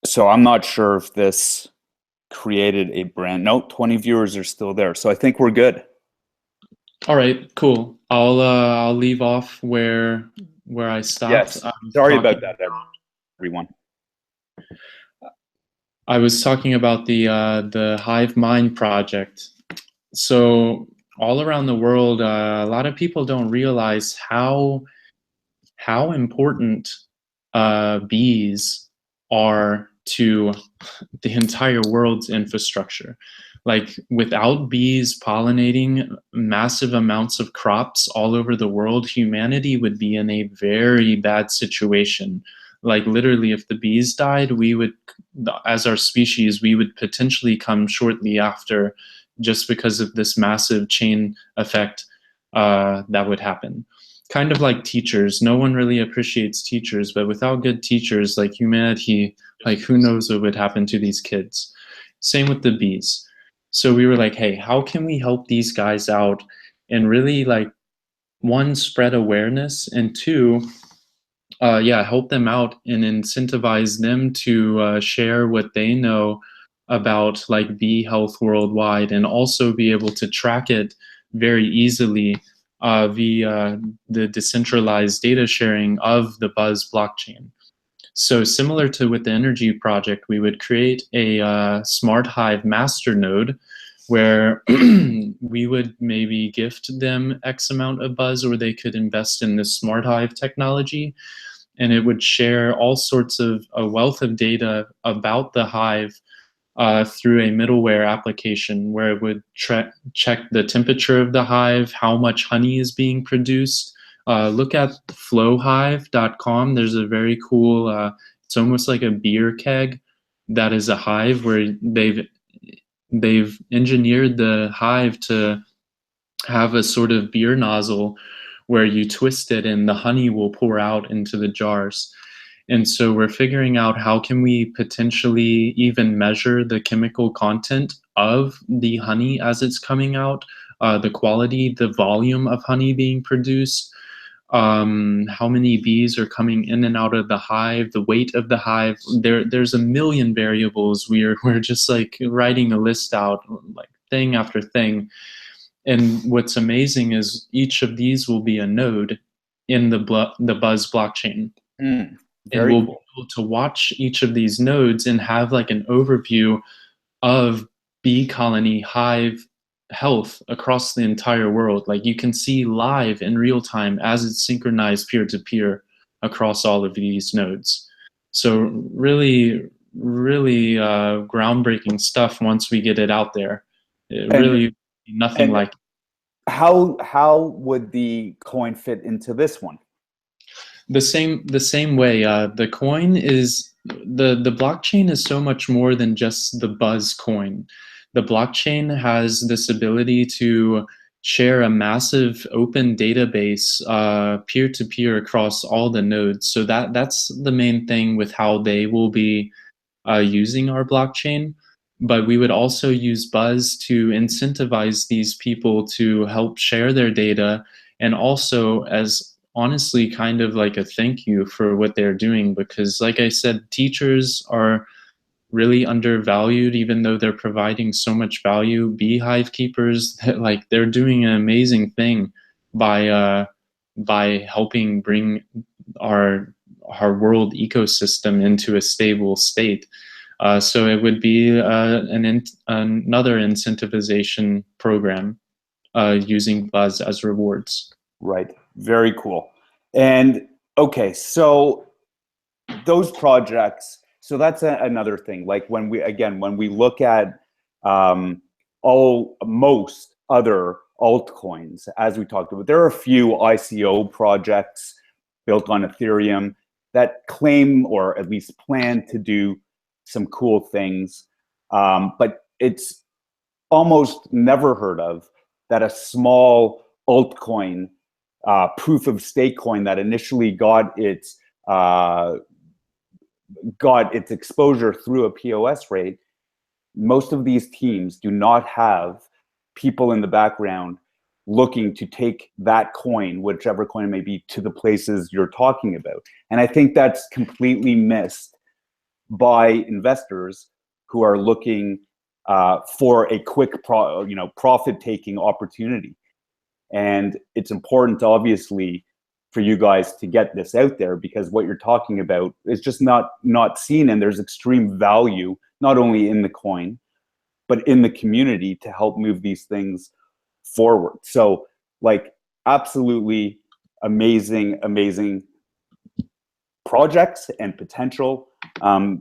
So I'm not sure if this created a brand. Nope, 20 viewers are still there. So I think we're good. All right, cool. I'll leave off where I stopped. Yes. Sorry about that, everyone. I was talking about the Hive Mind project. So all around the world, a lot of people don't realize how important bees are to the entire world's infrastructure. Like without bees pollinating massive amounts of crops all over the world, humanity would be in a very bad situation. Like literally, if the bees died, we would, as our species, we would potentially come shortly after, just because of this massive chain effect that would happen. Kind of like teachers. No one really appreciates teachers, but without good teachers, like humanity, like who knows what would happen to these kids. Same with the bees. So we were like, hey, how can we help these guys out and really, like, one, spread awareness, and two, help them out and incentivize them to share what they know about like bee health worldwide, and also be able to track it very easily via the decentralized data sharing of the Buzz blockchain. So similar to with the energy project, we would create a smart Hive master node where we would maybe gift them X amount of Buzz, or they could invest in this smart Hive technology, and it would share all sorts of a wealth of data about the Hive through a middleware application where it would check the temperature of the hive, how much honey is being produced. Look at flowhive.com. There's a very cool, it's almost like a beer keg that is a hive where they've engineered the hive to have a sort of beer nozzle where you twist it and the honey will pour out into the jars. And so we're figuring out how can we potentially even measure the chemical content of the honey as it's coming out, the quality, the volume of honey being produced, how many bees are coming in and out of the hive, the weight of the hive. There's a million variables. We're just like writing a list out, like thing after thing. And what's amazing is each of these will be a node in the Buzz blockchain. And Very we'll be cool. able to watch each of these nodes and have like an overview of bee colony hive health across the entire world. Like you can see live in real time as it's synchronized peer-to-peer across all of these nodes. So really, really groundbreaking stuff once we get it out there. It And really nothing and like. how would the coin fit into this one? The same way. The coin is the blockchain is so much more than just the Buzz coin. The blockchain has this ability to share a massive open database peer to peer across all the nodes. So that's the main thing with how they will be using our blockchain. But we would also use Buzz to incentivize these people to help share their data, and also as honestly kind of like a thank you for what they're doing, because like I said, teachers are really undervalued even though they're providing so much value. Beehive keepers, like they're doing an amazing thing by helping bring our world ecosystem into a stable state. So it would be another incentivization program using Buzz as rewards. Right. Very cool. And okay, so those projects, so that's another thing. Like when we look at most other altcoins, as we talked about, there are a few ICO projects built on Ethereum that claim or at least plan to do some cool things. But it's almost never heard of that a small altcoin, proof of stake coin that initially got its exposure through a POS rate. Most of these teams do not have people in the background looking to take that coin, whichever coin it may be, to the places you're talking about. And I think that's completely missed by investors who are looking for a quick profit-taking opportunity. And it's important, obviously, for you guys to get this out there, because what you're talking about is just not seen, and there's extreme value not only in the coin but in the community to help move these things forward. So, like, absolutely amazing projects and potential. I've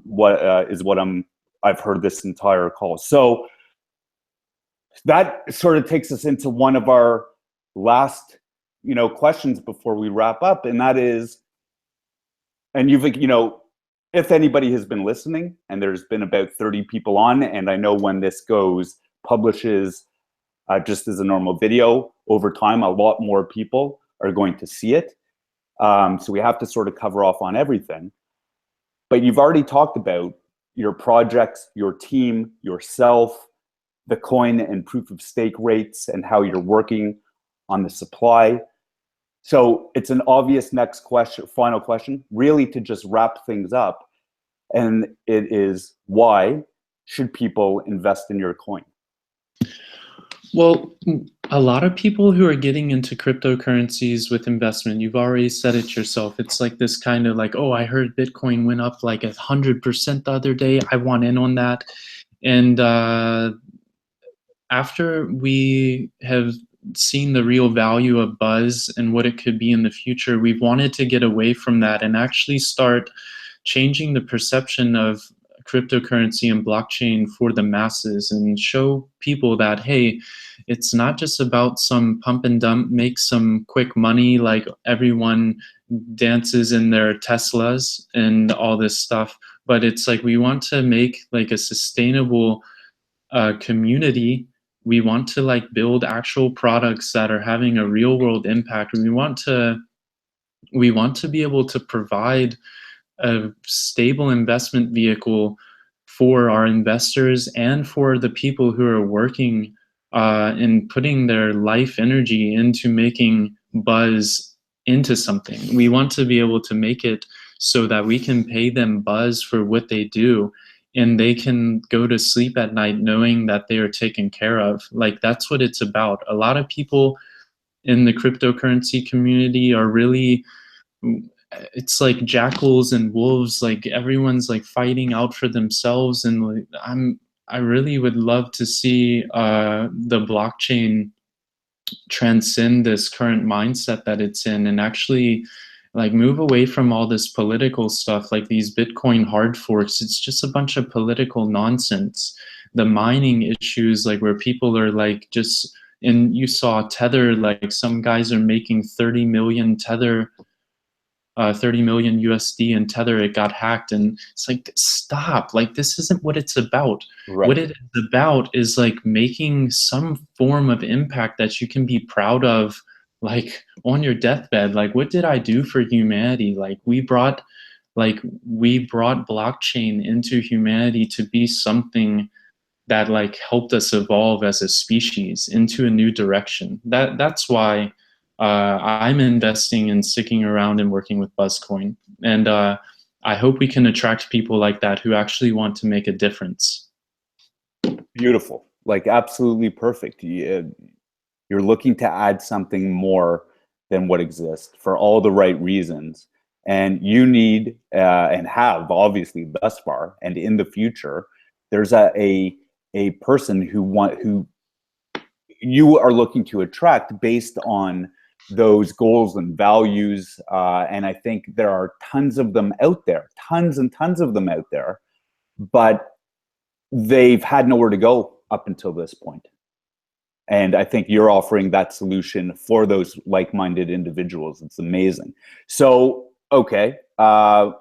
heard this entire call. So that sort of takes us into one of our last questions before we wrap up, and that is, and if anybody has been listening, and there's been about 30 people on, and I know when this publishes just as a normal video, over time a lot more people are going to see it, so we have to sort of cover off on everything. But you've already talked about your projects, your team, yourself, the coin and proof of stake rates, and how you're working on the supply. So it's an obvious next question, final question, really, to just wrap things up. And it is, why should people invest in your coin? Well, a lot of people who are getting into cryptocurrencies with investment, you've already said it yourself. It's like this kind of like, oh, I heard Bitcoin went up like 100% the other day. I want in on that. And after we have seen the real value of Buzz and what it could be in the future, we've wanted to get away from that and actually start changing the perception of cryptocurrency and blockchain for the masses, and show people that, hey, it's not just about some pump and dump, make some quick money, like everyone dances in their Teslas and all this stuff, but it's like we want to make like a sustainable community. We want to like build actual products that are having a real world impact. We want to be able to provide a stable investment vehicle for our investors and for the people who are working and putting their life energy into making Buzz into something. We want to be able to make it so that we can pay them Buzz for what they do, and they can go to sleep at night knowing that they are taken care of. Like, that's what it's about. A lot of people in the cryptocurrency community are really, it's like jackals and wolves, like everyone's like fighting out for themselves. And like, I really would love to see the blockchain transcend this current mindset that it's in, and actually like move away from all this political stuff, like these Bitcoin hard forks. It's just a bunch of political nonsense. The mining issues, like where people are like just, and you saw Tether, like some guys are making 30 million Tether, 30 million USD in Tether. It got hacked, and it's like, stop, like this isn't what it's about. Right. What it is about is like making some form of impact that you can be proud of, like on your deathbed. Like, what did I do for humanity? Like we brought blockchain into humanity to be something that like helped us evolve as a species into a new direction. That's why I'm investing and sticking around and working with Buzzcoin. And I hope we can attract people like that who actually want to make a difference. Beautiful. Like, absolutely perfect. You're looking to add something more than what exists for all the right reasons. And you need, and have obviously thus far, and in the future, there's a person who you are looking to attract based on those goals and values. And I think there are tons of them out there, tons and tons of them out there, but they've had nowhere to go up until this point. And I think you're offering that solution for those like-minded individuals. It's amazing. So, okay, I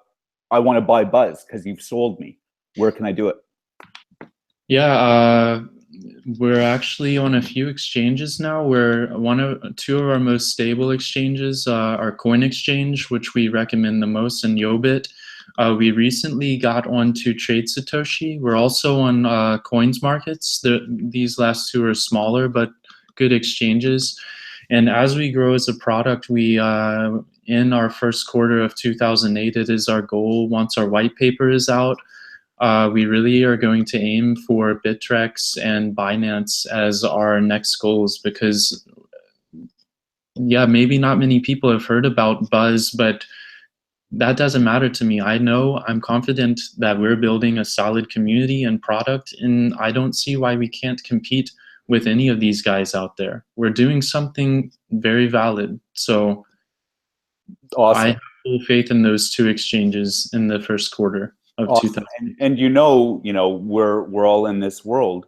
want to buy Buzz because you've sold me. Where can I do it? Yeah, we're actually on a few exchanges now. We're two of our most stable exchanges are Coin Exchange, which we recommend the most, and Yobit. We recently got onto Trade Satoshi. We're also on Coins Markets. These last two are smaller but good exchanges. And as we grow as a product, we in our first quarter of 2008, it is our goal, once our white paper is out, we really are going to aim for Bittrex and Binance as our next goals, because yeah, maybe not many people have heard about Buzz, but that doesn't matter to me. I know, I'm confident that we're building a solid community and product, and I don't see why we can't compete with any of these guys out there. We're doing something very valid. So I Awesome. have full faith in those two exchanges in the first quarter of Awesome. 2000. And we're all in this world.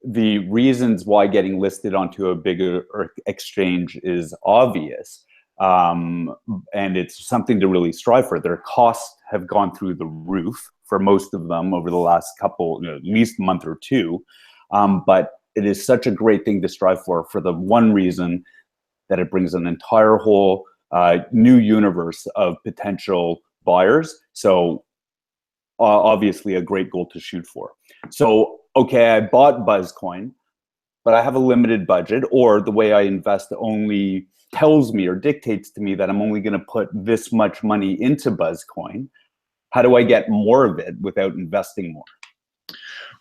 The reasons why getting listed onto a bigger exchange is obvious. And it's something to really strive for. Their costs have gone through the roof for most of them over the last couple, at least month or two. But it is such a great thing to strive for the one reason that it brings an entire whole new universe of potential buyers. So obviously a great goal to shoot for. So, okay, I bought Buzzcoin, but I have a limited budget, or the way I invest only tells me or dictates to me that I'm only going to put this much money into Buzzcoin. How do I get more of it without investing more?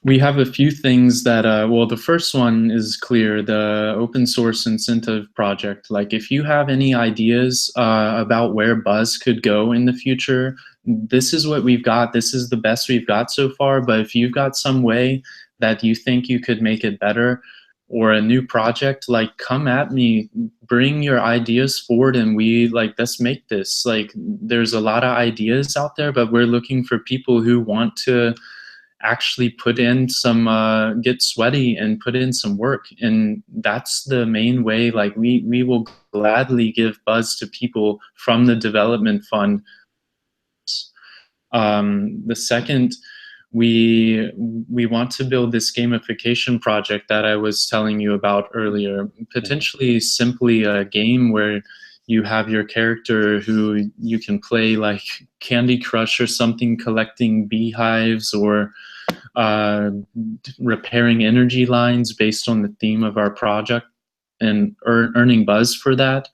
We have a few things that, well, the first one is clear, the open source incentive project. Like, if you have any ideas about where Buzz could go in the future, this is what we've got. This is the best we've got so far. But if you've got some way that you think you could make it better, or a new project, like, come at me, bring your ideas forward, and let's make this. Like, there's a lot of ideas out there, but we're looking for people who want to actually put in some get sweaty and put in some work. And that's the main way. Like, we will gladly give Buzz to people from the development fund. The second, we want to build this gamification project that I was telling you about earlier, potentially simply a game where you have your character who you can play like Candy Crush or something, collecting beehives or repairing energy lines based on the theme of our project, and earning Buzz for that.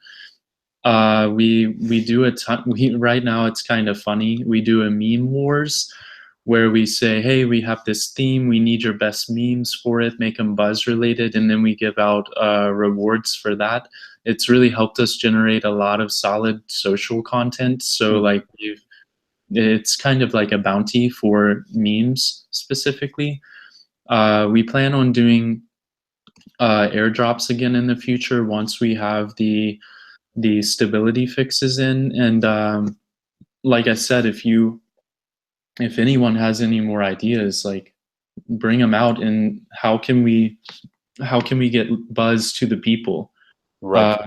We do a ton. Right now it's kind of funny. We do a meme wars where we say, hey, we have this theme, we need your best memes for it, make them Buzz related, and then we give out rewards for that. It's really helped us generate a lot of solid social content. So like it's kind of like a bounty for memes specifically. We plan on doing airdrops again in the future once we have the stability fixes in. And like I said, if anyone has any more ideas, like, bring them out. And how can we get Buzz to the people? Right.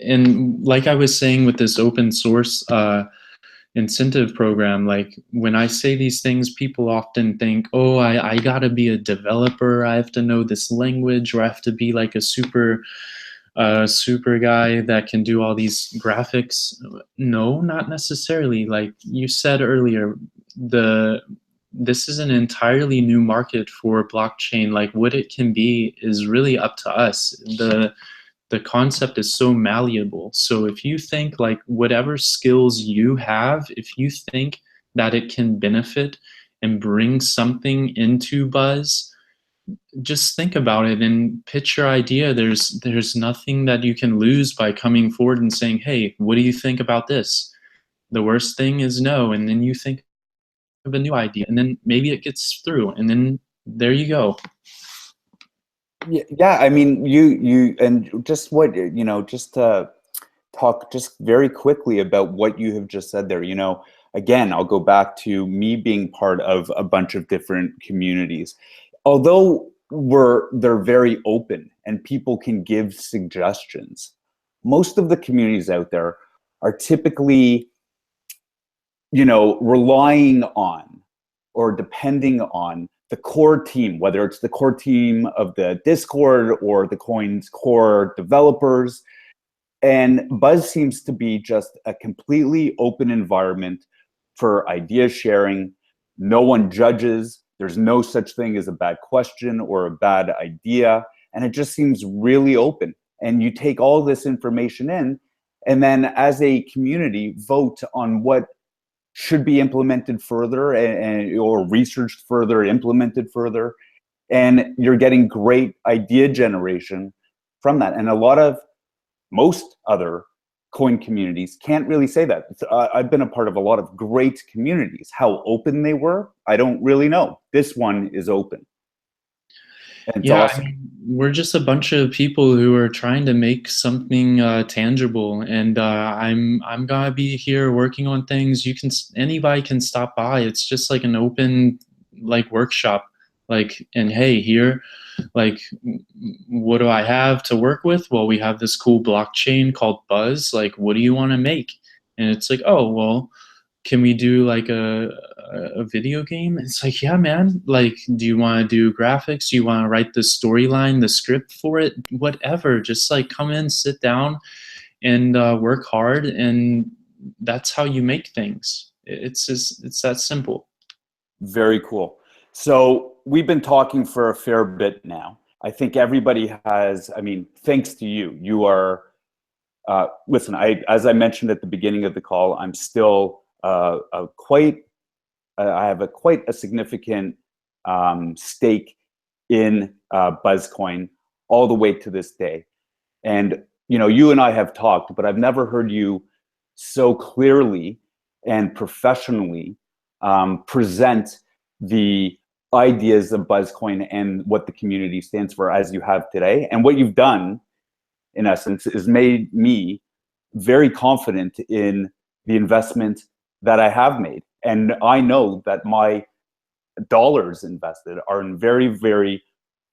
And like I was saying with this open source incentive program, like, when I say these things, people often think, oh, I gotta be a developer, I have to know this language, or I have to be like a super guy that can do all these graphics. No, not necessarily. Like you said earlier, this is an entirely new market for blockchain. Like, what it can be is really up to us. The concept is so malleable. So if you think, like, whatever skills you have, if you think that it can benefit and bring something into Buzz, just think about it and pitch your idea. There's nothing that you can lose by coming forward and saying, hey, what do you think about this? The worst thing is no, and then you think of a new idea, and then maybe it gets through, and then there you go. Yeah, I mean, you and just what, just to talk just very quickly about what you have just said there. Again, I'll go back to me being part of a bunch of different communities. Although they're very open and people can give suggestions, most of the communities out there are typically, relying on or depending on the core team, whether it's the core team of the Discord or the coin's core developers. And Buzz seems to be just a completely open environment for idea sharing. No one judges. There's no such thing as a bad question or a bad idea. And it just seems really open. and you take all this information in, and then as a community vote on what should be implemented further or researched further, implemented further, and you're getting great idea generation from that. And most other coin communities can't really say that. I've been a part of a lot of great communities. How open they were, I don't really know. This one is open. And it's awesome. I mean, we're just a bunch of people who are trying to make something tangible, and I'm gonna be here working on things. Anybody can stop by. It's just like an open workshop. And hey, here, what do I have to work with? Well, we have this cool blockchain called Buzz. What do you want to make? And it's like, oh, well, can we do a video game? It's like, yeah, man. Do you want to do graphics? Do you want to write the storyline, the script for it? Whatever. Just come in, sit down, and work hard, and that's how you make things. It's that simple. Very cool. So we've been talking for a fair bit now. I think everybody has, thanks to you. You are, listen, as I mentioned at the beginning of the call, I'm still I have quite a significant stake in Buzzcoin all the way to this day. And, you and I have talked, but I've never heard you so clearly and professionally present the ideas of Buzzcoin and what the community stands for as you have today. And what you've done, in essence, is made me very confident in the investment that I have made. And I know that my dollars invested are in very, very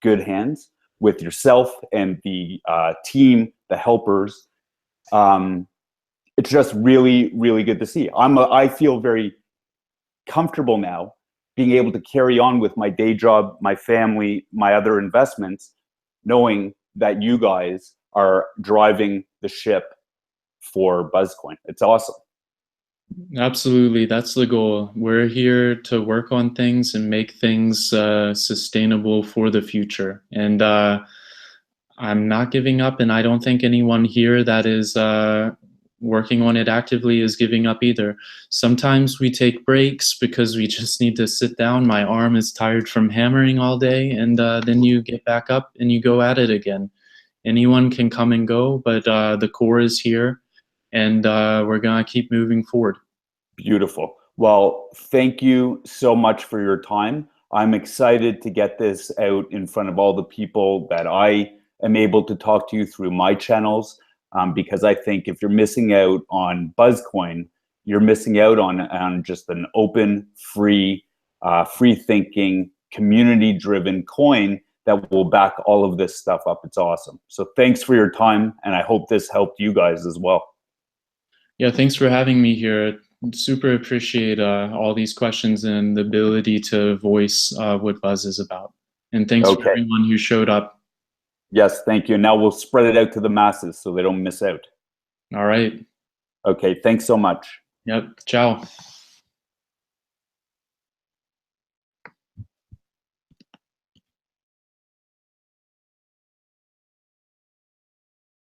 good hands with yourself and the team, the helpers. It's just really, really good to see. I feel very comfortable now being able to carry on with my day job, my family, my other investments, knowing that you guys are driving the ship for Buzzcoin. It's awesome. Absolutely. That's the goal. We're here to work on things and make things sustainable for the future. And I'm not giving up, and I don't think anyone here that is working on it actively is giving up either. Sometimes we take breaks because we just need to sit down. My arm is tired from hammering all day, and then you get back up and you go at it again. Anyone can come and go, but the core is here, and we're gonna keep moving forward. Beautiful. Well, thank you so much for your time. I'm excited to get this out in front of all the people that I am able to talk to you through my channels, because I think if you're missing out on Buzzcoin, you're missing out on just an open, free thinking, community-driven coin that will back all of this stuff up. It's awesome. So thanks for your time, and I hope this helped you guys as well. Yeah, thanks for having me here. Super appreciate all these questions and the ability to voice what Buzz is about. And thanks for everyone who showed up. Yes, thank you. Now we'll spread it out to the masses so they don't miss out. All right. Okay, thanks so much. Yep, ciao.